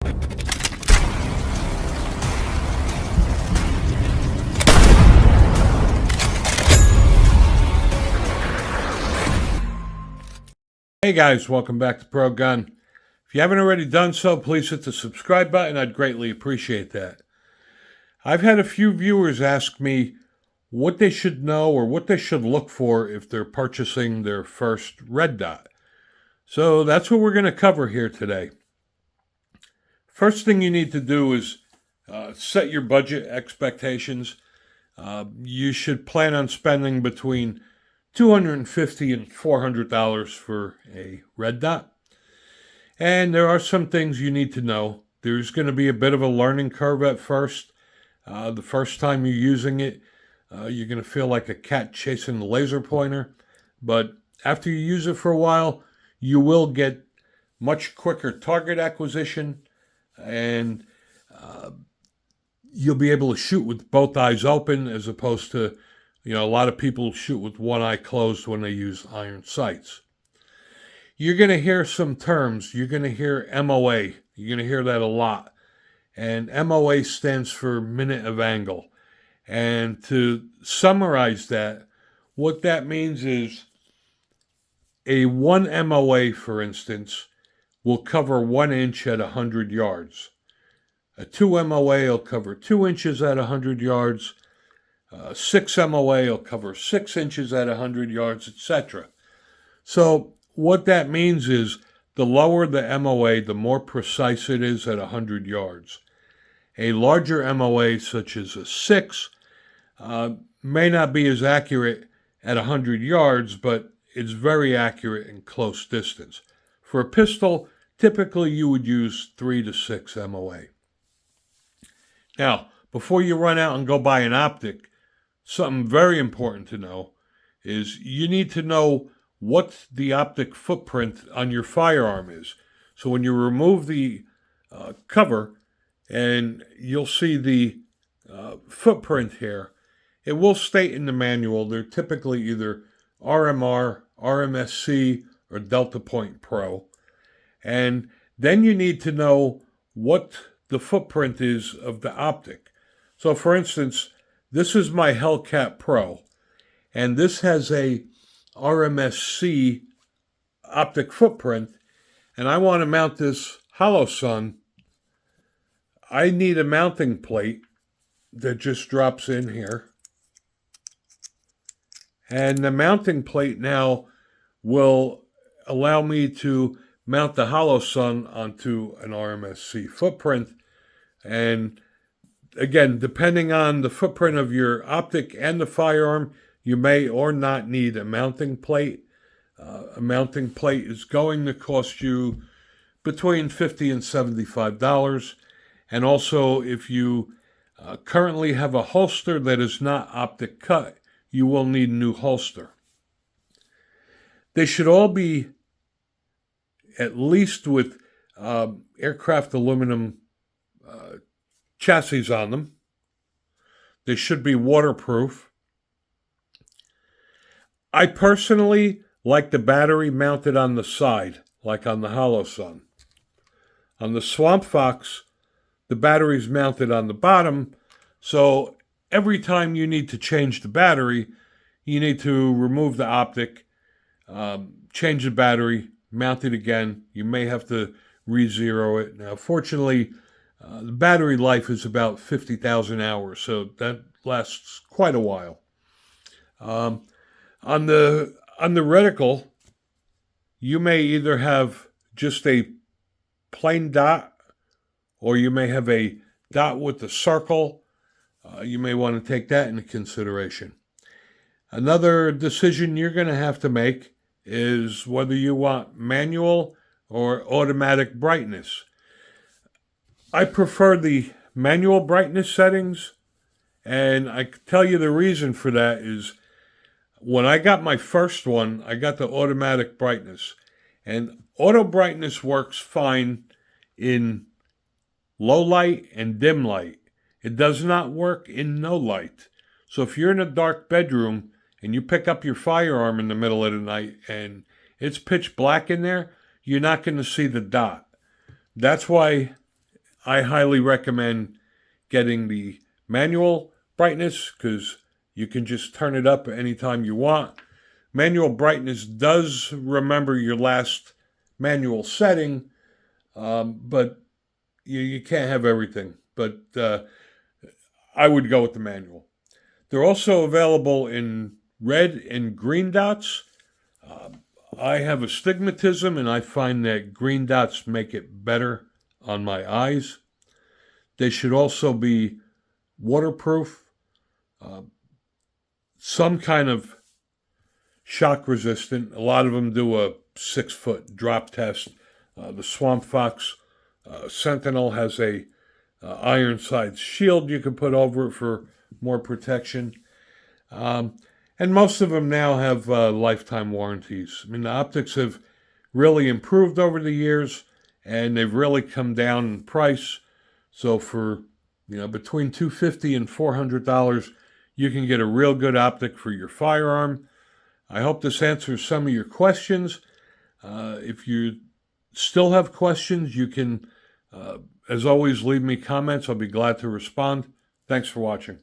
Hey guys, welcome back to Pro Gun. If you haven't already done so, please hit the subscribe button. I'd greatly appreciate that. I've had a few viewers ask me what they should know or what they should look for if they're purchasing their first red dot. So that's what we're going to cover here today. First thing you need to do is set your budget expectations. You should plan on spending between $250 and $400 for a red dot. And there are some things you need to know. There's going to be a bit of a learning curve at first. The first time you're using it, you're going to feel like a cat chasing the laser pointer. But after you use it for a while, you will get much quicker target acquisition, and you'll be able to shoot with both eyes open as opposed to, a lot of people shoot with one eye closed when they use iron sights. You're going to hear some terms. You're going to hear MOA. You're going to hear that a lot. And MOA stands for minute of angle. And to summarize that, what that means is a 1 MOA, for instance, will cover 1 inch at 100 yards. A 2 MOA will cover 2 inches at 100 yards. 6 MOA will cover 6 inches at 100 yards, etc. So what that means is the lower the MOA, the more precise it is at 100 yards. A larger MOA, such as a 6, may not be as accurate at 100 yards, but it's very accurate in close distance. For a pistol, typically you would use 3 to 6 MOA. Now, before you run out and go buy an optic, something very important to know is you need to know what the optic footprint on your firearm is. So when you remove the cover, and you'll see the footprint here, it will state in the manual they're typically either RMR, RMSC, or Delta Point Pro. And then you need to know what the footprint is of the optic. So for instance, this is my Hellcat Pro, and this has a RMSC optic footprint, and I want to mount this hollow sun. I need a mounting plate that just drops in here, and the mounting plate now will allow me to mount the hollow sun onto an RMSC footprint. And again, depending on the footprint of your optic and the firearm, you may or not need a mounting plate. A mounting plate is going to cost you between $50 and $75. And also, if you currently have a holster that is not optic cut, you will need a new holster. They should all be at least with aircraft aluminum chassis on them. They should be waterproof. I personally like the battery mounted on the side, like on the hollow sun. On the Swamp Fox, the battery's mounted on the bottom, so every time you need to change the battery, you need to remove the optic, change the battery, mount it again. You may have to re-zero it. Now, fortunately, the battery life is about 50,000 hours, so that lasts quite a while. On the reticle, you may either have just a plain dot, or you may have a dot with a circle. You may want to take that into consideration. Another decision you're going to have to make is whether you want manual or automatic brightness. I prefer the manual brightness settings, and I can tell you the reason for that is when I got my first one, I got the automatic brightness, and auto brightness works fine in low light and dim light. It does not work in no light. So if you're in a dark bedroom and you pick up your firearm in the middle of the night and it's pitch black in there, you're not going to see the dot. That's why I highly recommend getting the manual brightness because you can just turn it up anytime you want. Manual brightness does remember your last manual setting, but you can't have everything. But I would go with the manual. They're also available in red and green dots. I have astigmatism, and I find that green dots make it better on my eyes. They should also be waterproof, some kind of shock resistant. A lot of them do a 6-foot drop test. The Swamp Fox Sentinel has a iron sights shield you can put over it for more protection. And most of them now have lifetime warranties. I mean, the optics have really improved over the years, and they've really come down in price. So for between $250 and $400, you can get a real good optic for your firearm. I hope this answers some of your questions. If you still have questions, you can, as always, leave me comments. I'll be glad to respond. Thanks for watching.